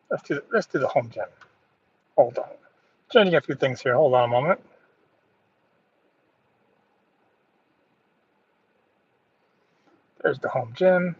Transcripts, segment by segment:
Let's do the home gym. Hold on. Changing a few things here. Hold on a moment. There's the home gym.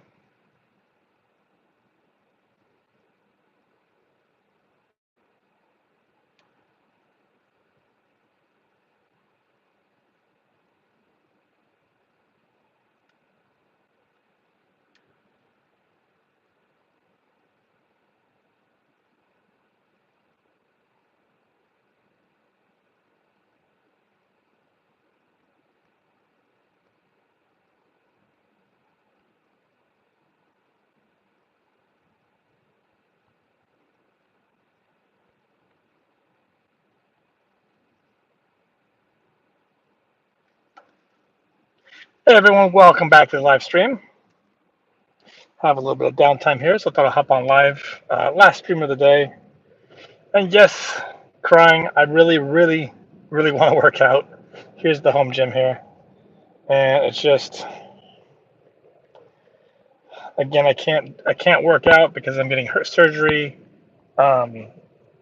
Hey everyone, welcome back to the live stream. Have a little bit of downtime here, so I thought I'd hop on live. Last stream of the day. And yes, crying. I really, really, really want to work out. Here's the home gym here. And it's just, again, I can't work out because I'm getting hurt surgery um,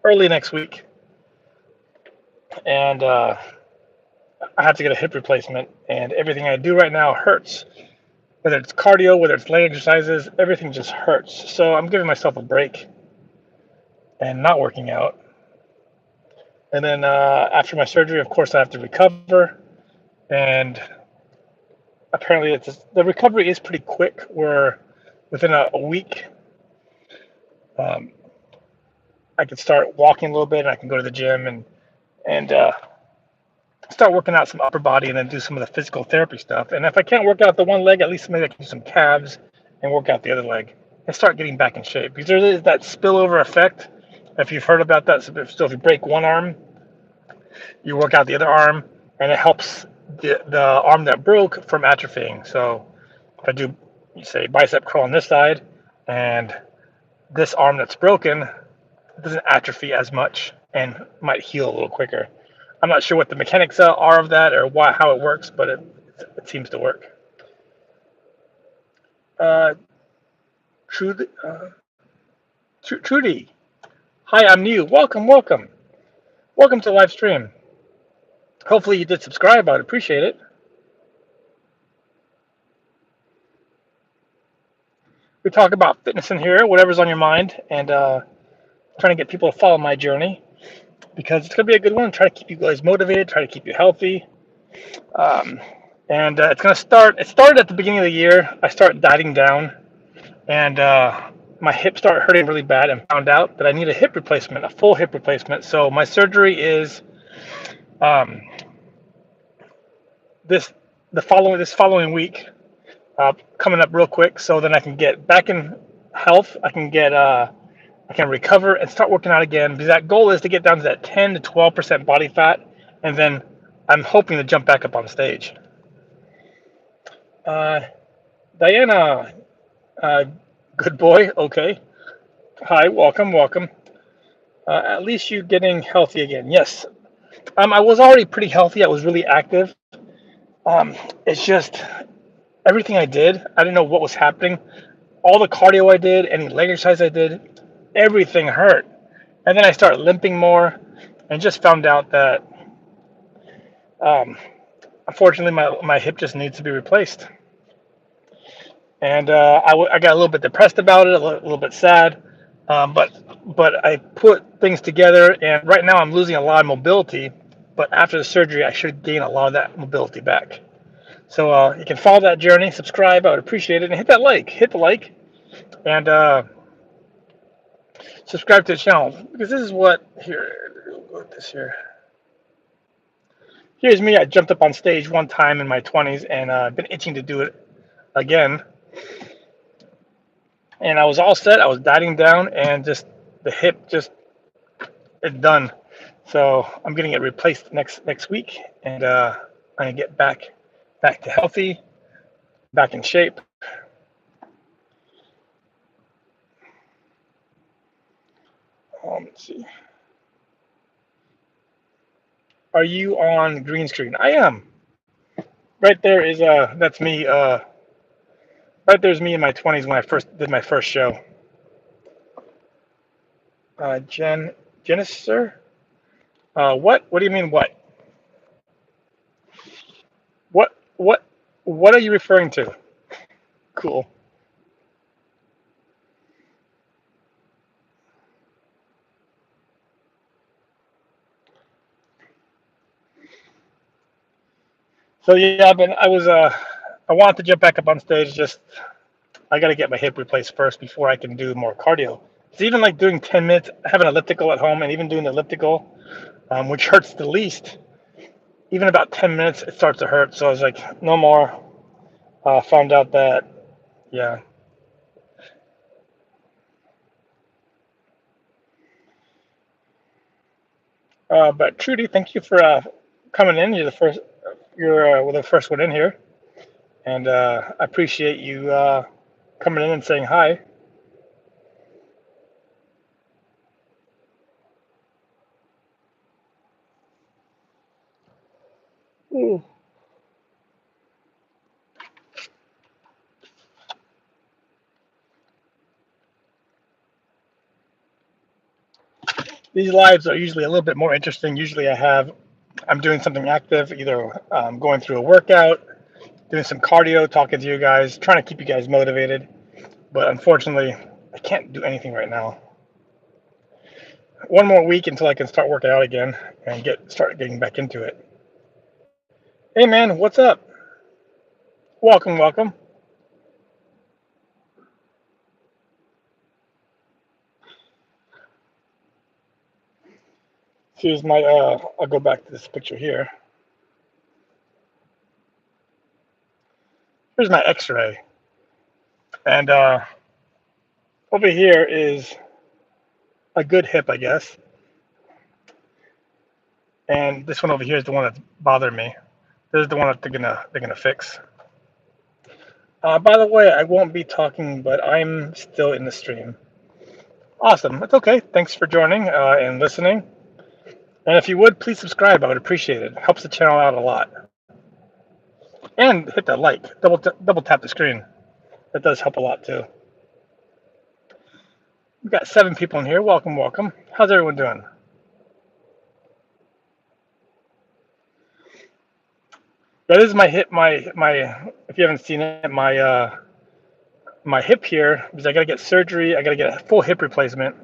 early next week. And I have to get a hip replacement. And everything I do right now hurts. Whether it's cardio, whether it's leg exercises, everything just hurts. So I'm giving myself a break and not working out. And then after my surgery, of course, I have to recover. And apparently, the recovery is pretty quick. Where within a week, um, I can start walking a little bit, and I can go to the gym and start working out some upper body, and then do some of the physical therapy stuff. And if I can't work out the one leg, at least maybe I can do some calves and work out the other leg and start getting back in shape. Because there is that spillover effect. If you've heard about that, so if you break one arm, you work out the other arm, and it helps the arm that broke from atrophying. So if I do, say, bicep curl on this side, and this arm that's broken doesn't atrophy as much and might heal a little quicker. I'm not sure what the mechanics are of that or how it works, but it seems to work. Uh, Trudy, Trudy, hi, I'm new. Welcome, welcome, welcome to the live stream. Hopefully you did subscribe. I would appreciate it. We talk about fitness in here, whatever's on your mind, and trying to get people to follow my journey because it's going to be a good one. Try to keep you guys motivated, try to keep you healthy. Um, and it's going to start. It started at the beginning of the year. I started dieting down, and my hip started hurting really bad, and found out that I need a hip replacement, a full hip replacement. So my surgery is um, this this following week, coming up real quick. So then I can get back in health. I can recover and start working out again because that goal is to get down to that 10 to 12% body fat, and then I'm hoping to jump back up on stage. Uh, Diana, uh, good boy. Okay. Hi, welcome, welcome. At least you getting healthy again. Yes. I was already pretty healthy. I was really active. It's just everything I did, I didn't know what was happening. All the cardio I did, any leg exercise I did, everything hurt. And then I started limping more and just found out that um, unfortunately my hip just needs to be replaced. And I got a little bit depressed about it, little bit sad. But I put things together, and right now I'm losing a lot of mobility. But after the surgery, I should gain a lot of that mobility back. So you can follow that journey, subscribe. I would appreciate it, and hit the like, and subscribe to the channel because this is what here. We'll go with this here. Here's me. I jumped up on stage one time in my 20s, and I've been itching to do it again. And I was all set. I was dieting down, and just the hip just it's done. So I'm getting it replaced next week, and I can get back to healthy, back in shape. Let's see. Are you on green screen? I am. Right there is that's me. Right there's me in my 20s when I first did my first show. Genesis. What? What do you mean what? What? What? What are you referring to? Cool. So yeah, I wanted to jump back up on stage. Just I got to get my hip replaced first before I can do more cardio. It's even like doing 10 minutes, have an elliptical at home, and even doing the elliptical, which hurts the least. Even about 10 minutes, it starts to hurt. So I was like, no more. Found out that, yeah. But Trudy, thank you for coming in. You're the first. You're the first one in here, and I appreciate you coming in and saying hi. Ooh. These lives are usually a little bit more interesting. Usually, I'm doing something active, either going through a workout, doing some cardio, talking to you guys, trying to keep you guys motivated. But unfortunately, I can't do anything right now. One more week until I can start working out again and start getting back into it. Hey man, what's up? Welcome, welcome. Here's my I'll go back to this picture here. Here's my X-ray, and over here is a good hip, I guess. And this one over here is the one that's bothering me. This is the one that they're gonna fix. By the way, I won't be talking, but I'm still in the stream. Awesome. That's okay. Thanks for joining and listening. And if you would, please subscribe. I would appreciate it. It helps the channel out a lot. And hit that like. Double tap the screen. That does help a lot too. We've got 7 people in here. Welcome, welcome. How's everyone doing? That is my hip. My. If you haven't seen it, my hip here because I got to get surgery. I got to get a full hip replacement,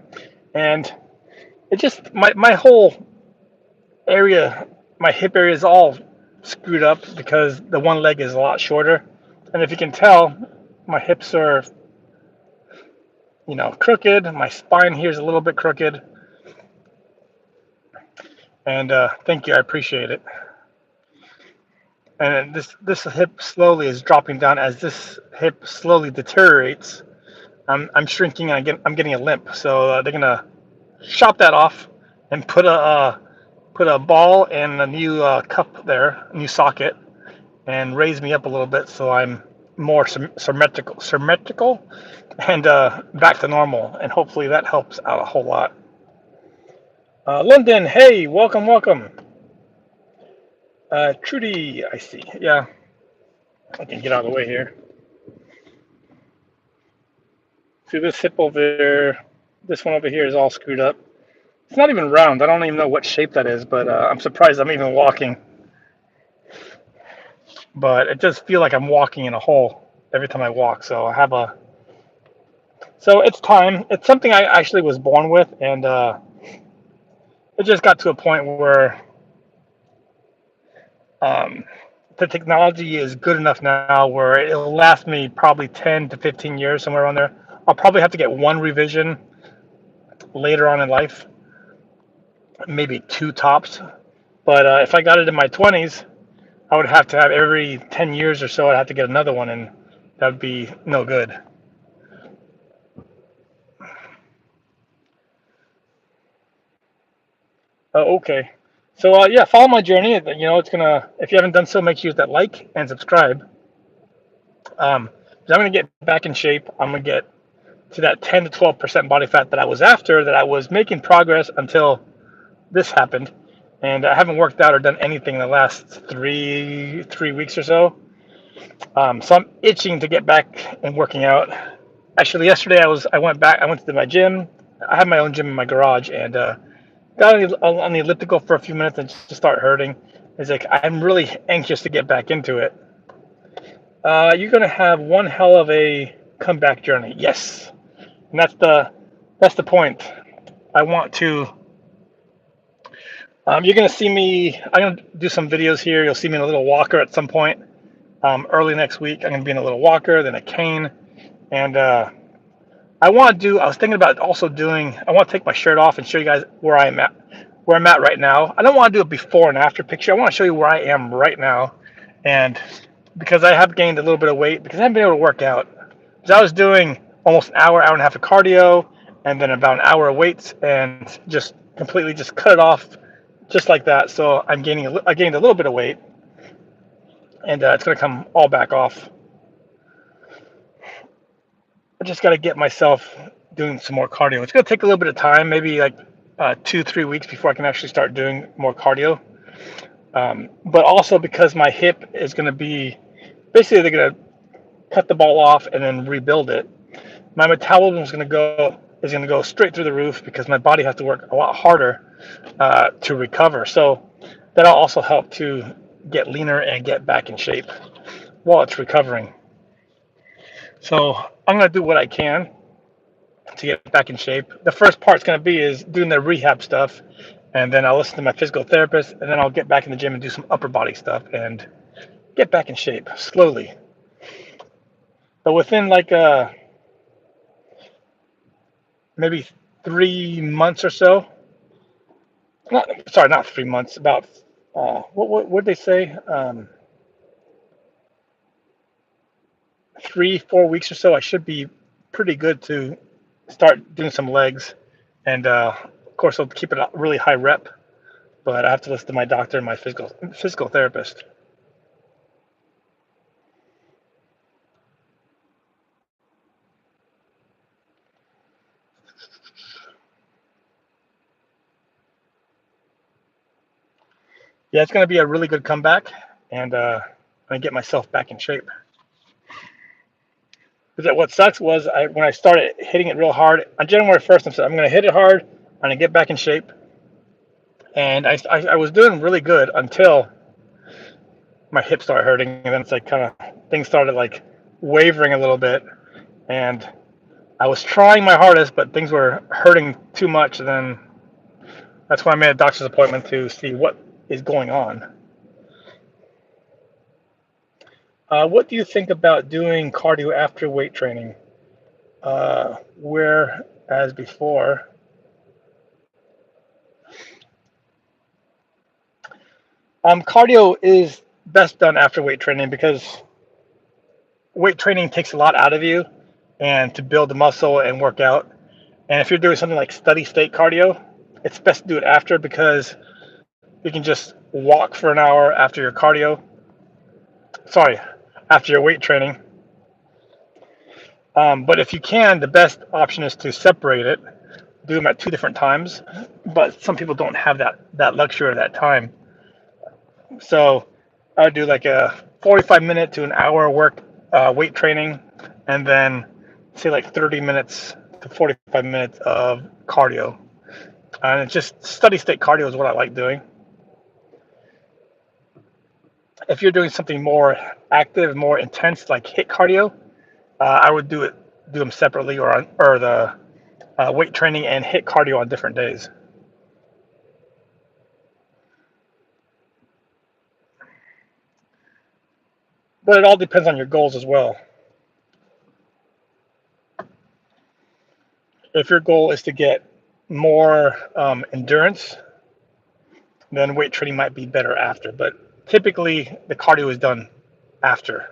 and it just my whole area, my hip area is all screwed up because the one leg is a lot shorter, and if you can tell, my hips are crooked. My spine here is a little bit crooked, and thank you, I appreciate it. And this hip slowly is dropping down as this hip slowly deteriorates. I'm shrinking and I'm getting a limp, so they're gonna chop that off and put a ball and a new cup there, a new socket, and raise me up a little bit so I'm more symmetrical, and back to normal. And hopefully that helps out a whole lot. London, hey, welcome, welcome. Trudy, I see. Yeah, I can get out of the way here. See this hip over there? This one over here is all screwed up. It's not even round. I don't even know what shape that is, but I'm surprised I'm even walking. But it does feel like I'm walking in a hole every time I walk. So it's time. It's something I actually was born with, and it just got to a point where um, the technology is good enough now where it'll last me probably 10 to 15 years, somewhere around there. I'll probably have to get one revision later on in life, maybe 2 tops. But if I got it in my 20s, I would have to have every 10 years or so, I'd have to get another one, and that would be no good. Oh, okay. So yeah, follow my journey. It's gonna. If you haven't done so, make sure you hit that like and subscribe. 'Cause I'm gonna get back in shape. I'm gonna get to that 10 to 12% body fat that I was after. That I was making progress until this happened, and I haven't worked out or done anything in the last three weeks or so. So I'm itching to get back and working out. Actually, yesterday I went back. I went to my gym. I have my own gym in my garage, and got on the elliptical for a few minutes and just start hurting. It's like I'm really anxious to get back into it. You're gonna have one hell of a comeback journey. Yes, and that's the point. I want to. You're gonna see me. I'm gonna do some videos here. You'll see me in a little walker at some point. Early next week, I'm gonna be in a little walker, then a cane, and I want to do. I was thinking about also doing. I want to take my shirt off and show you guys where I'm at right now. I don't want to do a before and after picture. I want to show you where I am right now, and because I have gained a little bit of weight because I haven't been able to work out. Because I was doing almost an hour, hour and a half of cardio, and then about an hour of weights, and just completely just cut it off, just like that. So I gained a little bit of weight, and it's gonna come all back off. I just got to get myself doing some more cardio. It's going to take a little bit of time, maybe like 2, 3 weeks before I can actually start doing more cardio. But also because my hip is going to be basically they're going to cut the ball off and then rebuild it. My metabolism is going to go straight through the roof because my body has to work a lot harder to recover. So that'll also help to get leaner and get back in shape while it's recovering. So I'm going to do what I can to get back in shape. The first part's going to be is doing the rehab stuff, and then I'll listen to my physical therapist, and then I'll get back in the gym and do some upper body stuff and get back in shape slowly. But within like maybe 3 months or so, not 3 months, about what did they say? 3, 4 weeks or so, I should be pretty good to start doing some legs, and of course I'll keep it a really high rep. But I have to listen to my doctor and my physical therapist. Yeah, it's going to be a really good comeback, and I'm going to get myself back in shape. Because what sucks was when I started hitting it real hard on January 1st, I said I'm going to hit it hard, I'm going to get back in shape, and I was doing really good until my hip started hurting, and then it's like kind of things started like wavering a little bit, and I was trying my hardest, but things were hurting too much, and then that's why I made a doctor's appointment to see what is going on. What do you think about doing cardio after weight training? Whereas before, cardio is best done after weight training because weight training takes a lot out of you and to build the muscle and work out. And if you're doing something like steady state cardio, it's best to do it after because you can just walk for an hour after your cardio. Sorry, after your weight training. But if you can, the best option is to separate it, do them at 2 different times. But some people don't have that luxury or that time. So I would do like a 45 minute to an hour work weight training, and then say like 30 minutes to 45 minutes of cardio. And it's just steady state cardio is what I like doing. If you're doing something more active, more intense, like hit cardio, I would do them separately, or the weight training and hit cardio on different days. But it all depends on your goals as well. If your goal is to get more endurance, then weight training might be better after. But typically, the cardio is done after.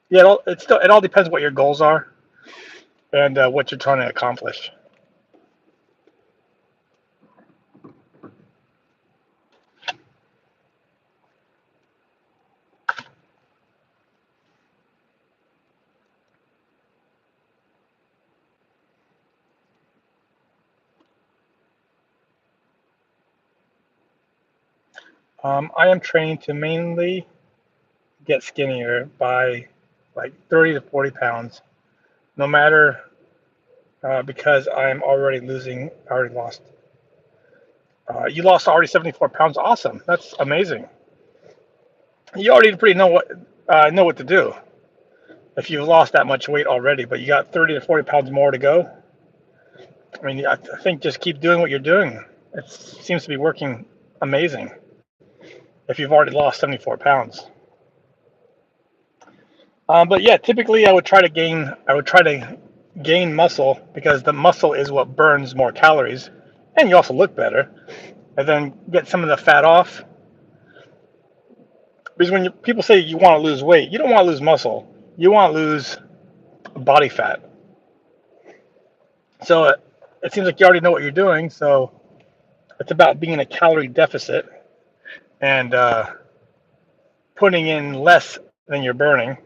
Yeah, it all depends what your goals are and what you're trying to accomplish. I am trained to mainly get skinnier by like 30 to 40 pounds, no matter because I'm already losing. I already lost. You lost already 74 pounds. Awesome. That's amazing. You already pretty know what to do if you've lost that much weight already, but you got 30 to 40 pounds more to go. I mean, I think just keep doing what you're doing. It seems to be working amazing if you've already lost 74 pounds. But yeah, typically I would try to gain muscle because the muscle is what burns more calories, and you also look better. And then get some of the fat off. Because when people say you want to lose weight, you don't want to lose muscle. You want to lose body fat. So it seems like you already know what you're doing. So it's about being in a calorie deficit and putting in less than you're burning.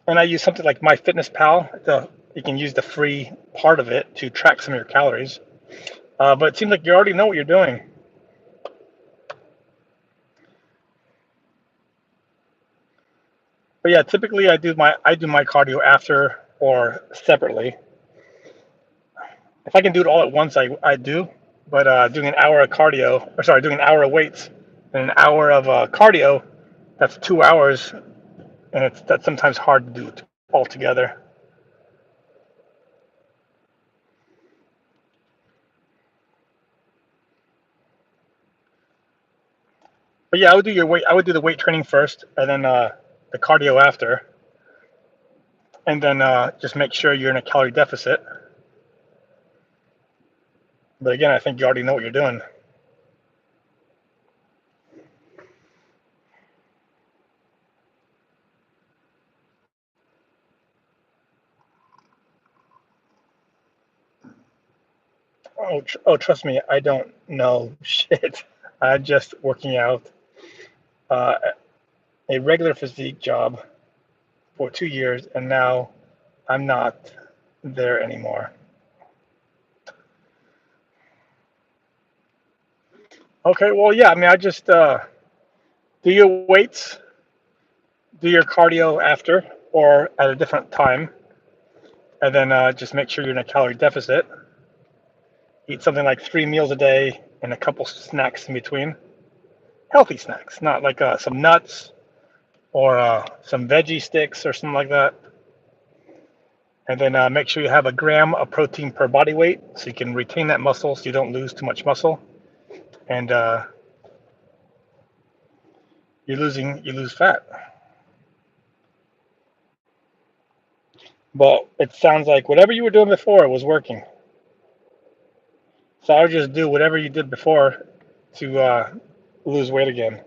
And I use something like MyFitnessPal. You can use the free part of it to track some of your calories. But it seems like you already know what you're doing. But yeah, typically I do my cardio after or separately. If I can do it all at once, I do. But doing an hour of cardio, or sorry, doing an hour of weights and an hour of cardio, that's 2 hours, and that's sometimes hard to do all together. But yeah, I would do the weight training first, and then the cardio after, and then just make sure you're in a calorie deficit. But again, I think you already know what you're doing. Trust me, I don't know shit. I'm just working out uh, a regular physique job for 2 years, and now I'm not there anymore. Okay, well, yeah, I mean, I just do your weights, do your cardio after, or at a different time, and then just make sure you're in a calorie deficit. Eat something like 3 meals a day and a couple snacks in between. Healthy snacks, not like some nuts or some veggie sticks or something like that. And then make sure you have a gram of protein per body weight so you can retain that muscle so you don't lose too much muscle. And you lose fat. But it sounds like whatever you were doing before was working. So I would just do whatever you did before to lose weight again.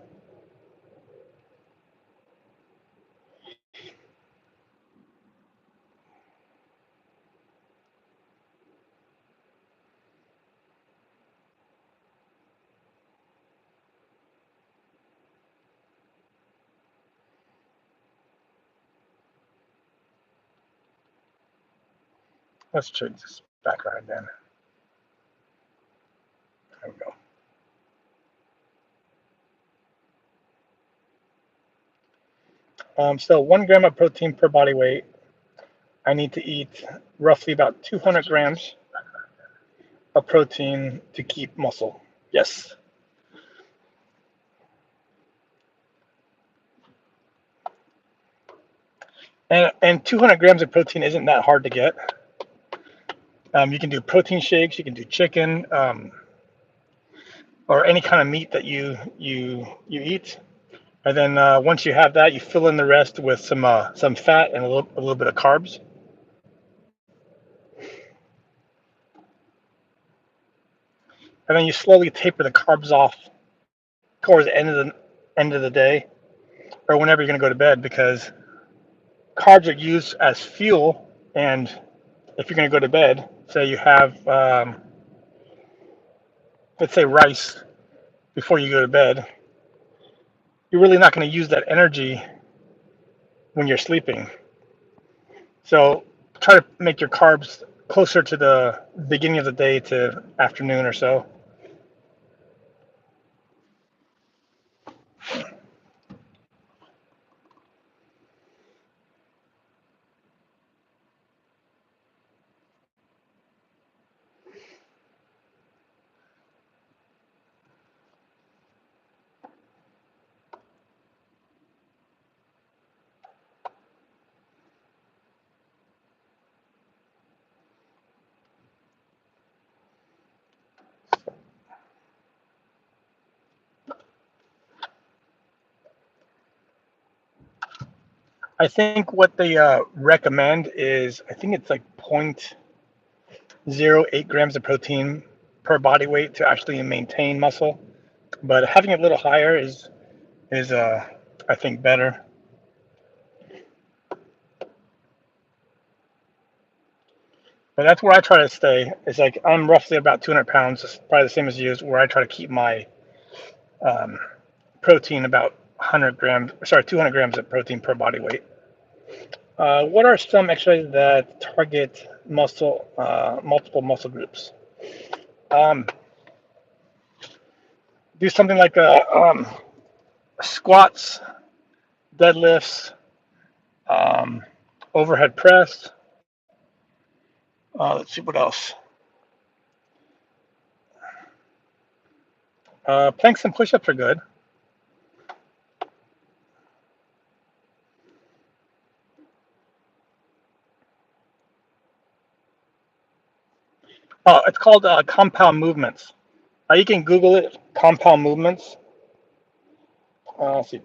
Let's change this background then. There we go. So 1 gram of protein per body weight. I need to eat roughly about 200 grams of protein to keep muscle. Yes. And 200 grams of protein isn't that hard to get. You can do protein shakes. You can do chicken or any kind of meat that you eat. And then once you have that, you fill in the rest with some fat and a little bit of carbs. And then you slowly taper the carbs off towards the end of the day or whenever you're going to go to bed because carbs are used as fuel. And if you're going to go to bed, say you have let's say rice before you go to bed, you're really not going to use that energy when you're sleeping. So try to make your carbs closer to the beginning of the day to afternoon or so. I think what they recommend is, I think it's like 0.08 grams of protein per body weight to actually maintain muscle. But having it a little higher is I think better. But that's where I try to stay. It's like I'm roughly about 200 pounds, it's probably the same as you, is where I try to keep my um, protein about 100 grams, sorry, 200 grams of protein per body weight. What are some exercises that target multiple muscle groups? Um, do something like squats, deadlifts, um, overhead press. Let's see what else. Planks and push-ups are good. It's called compound movements. You can Google it, compound movements. Let's see.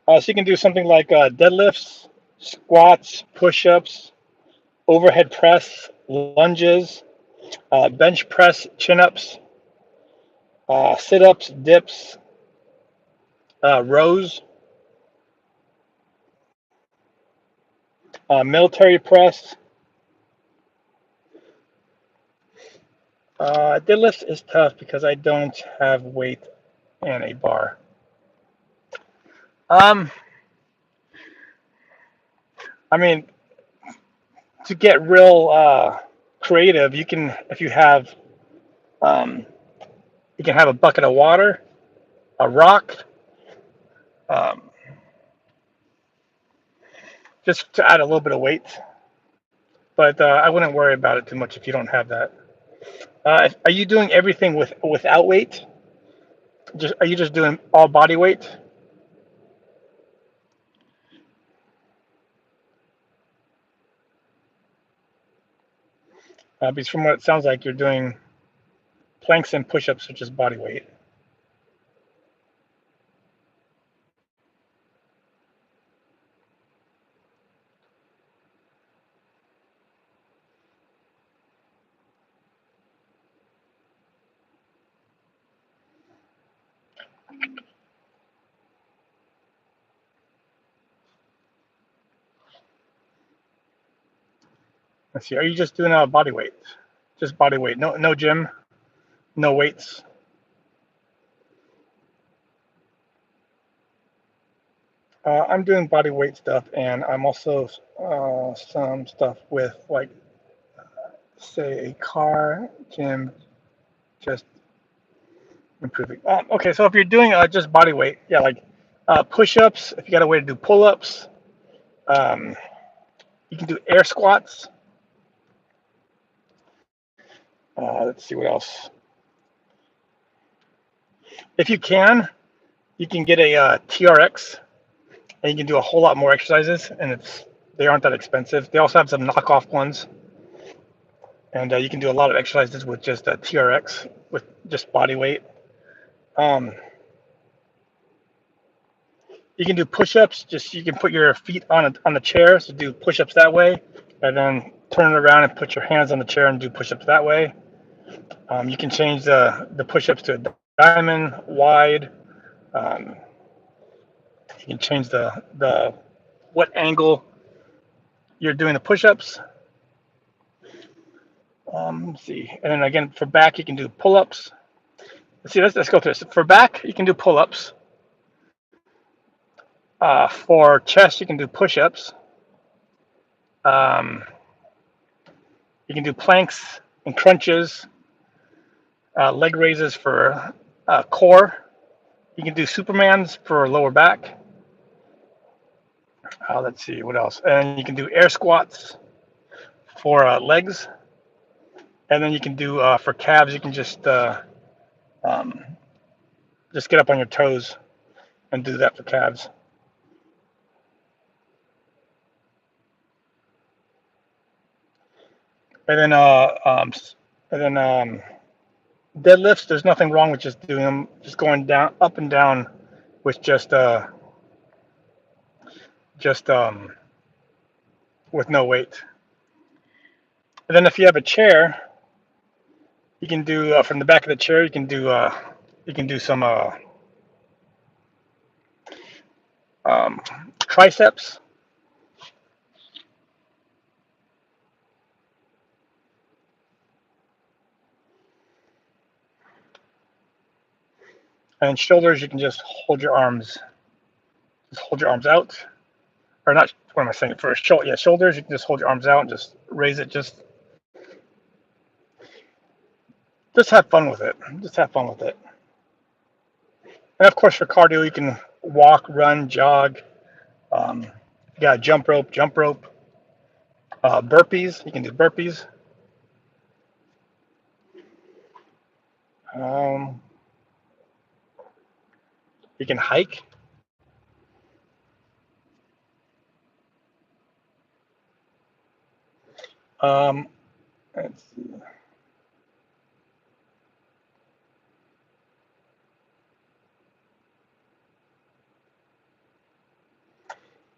So you can do something like deadlifts, squats, push-ups, overhead press, lunges, bench press, chin-ups, sit-ups, dips, rows, military press. Deadlift is tough because I don't have weight and a bar. Um, I mean, to get real creative, you can, if you have, um, you can have a bucket of water, a rock, um, just to add a little bit of weight. But I wouldn't worry about it too much if you don't have that. Are you doing everything without weight? Are you just doing all body weight? Because from what it sounds like, you're doing planks and push-ups, which is body weight. Let's see. Are you just doing body weight? Just body weight. No gym, no weights. I'm doing body weight stuff, and I'm also some stuff with like, say, a car, gym, just improving. Okay, so if you're doing just body weight, yeah, like push-ups. If you got a way to do pull-ups, um, you can do air squats. Let's see what else. If you can get a TRX, and you can do a whole lot more exercises, and they aren't that expensive. They also have some knockoff ones, and you can do a lot of exercises with just a TRX with just body weight. Um, you can do push-ups. Just you can put your feet on the chair, so do push-ups that way, and then turn it around and put your hands on the chair and do push-ups that way. You can change the push-ups to a diamond, wide. Um, you can change the what angle you're doing the push-ups. Let's see, and then again for back you can do pull-ups. Let's see, let's go through this. For back you can do pull-ups. For chest you can do push-ups. Um, you can do planks and crunches, leg raises for core. You can do Supermans for lower back. Let's see what else. And you can do air squats for legs. And then you can do for calves. You can um, just get up on your toes and do that for calves. And then And then deadlifts, there's nothing wrong with just doing them, just going down, up and down with just with no weight. And then if you have a chair, you can do from the back of the chair. You can do some um, triceps and shoulders. You can just hold your arms out, or not. What am I saying? For yeah, shoulders, you can just hold your arms out and just raise it. Just have fun with it. Just have fun with it. And of course, for cardio, you can walk, run, jog. Um, yeah, jump rope, burpees. You can do burpees. Um, you can hike. Um, let's see.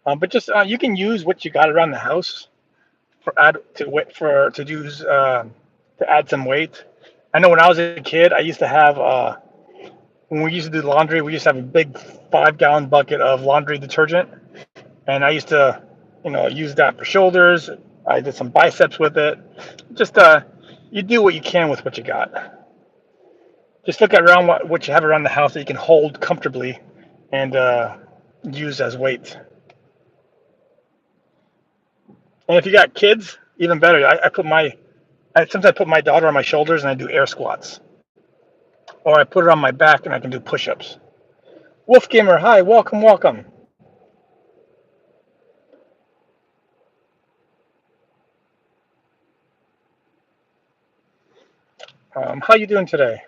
But just you can use what you got around the house to use to add some weight. I know when I was a kid, I used to have when we used to do laundry, we used to have a big 5 gallon bucket of laundry detergent, and I used to, use that for shoulders. I did some biceps with it. Just you do what you can with what you got. Just look at around what you have around the house that you can hold comfortably and use as weight. And if you got kids, even better. I sometimes put my daughter on my shoulders and I do air squats, or I put her on my back and I can do push-ups. Wolf Gamer, hi, welcome, welcome. How you doing today?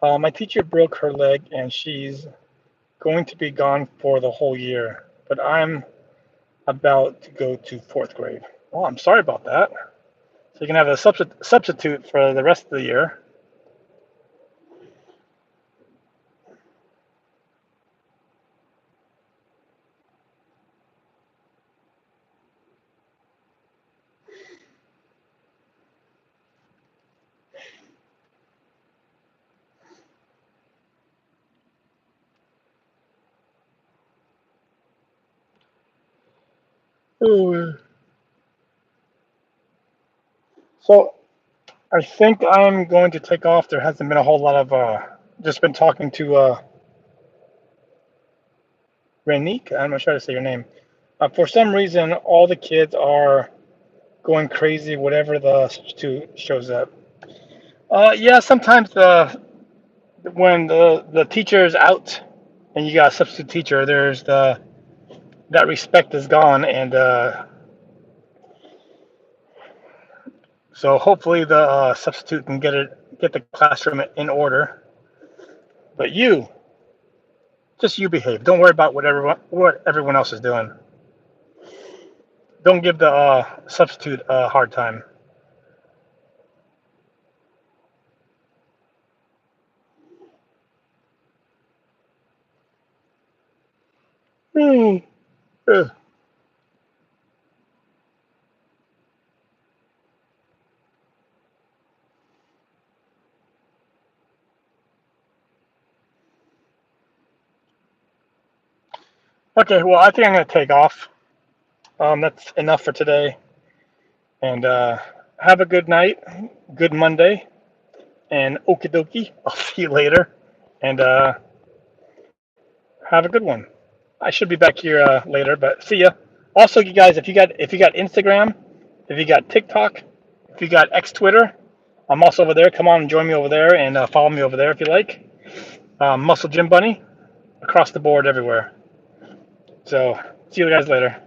My teacher broke her leg and she's going to be gone for the whole year, but I'm about to go to fourth grade. Oh, I'm sorry about that. So you can have a substitute for the rest of the year. Ooh. So I think I'm going to take off. There hasn't been a whole lot of just been talking to Renique. I'm not sure how to say your name. For some reason, all the kids are going crazy whatever the substitute shows up. Yeah, sometimes when the teacher is out and you got a substitute teacher, there's that respect is gone, and so hopefully the substitute can get the classroom in order. But just you behave. Don't worry about what everyone else is doing. Don't give the substitute a hard time. Hmm. Ugh. Okay, well, I think I'm going to take off. That's enough for today. And have a good night, good Monday, and okie dokie. I'll see you later. And have a good one. I should be back here later, but see ya. Also, you guys, if you got Instagram, if you got TikTok, if you got X Twitter, I'm also over there. Come on and join me over there and follow me over there if you like. Muscle Gym Bunny across the board everywhere. So see you guys later.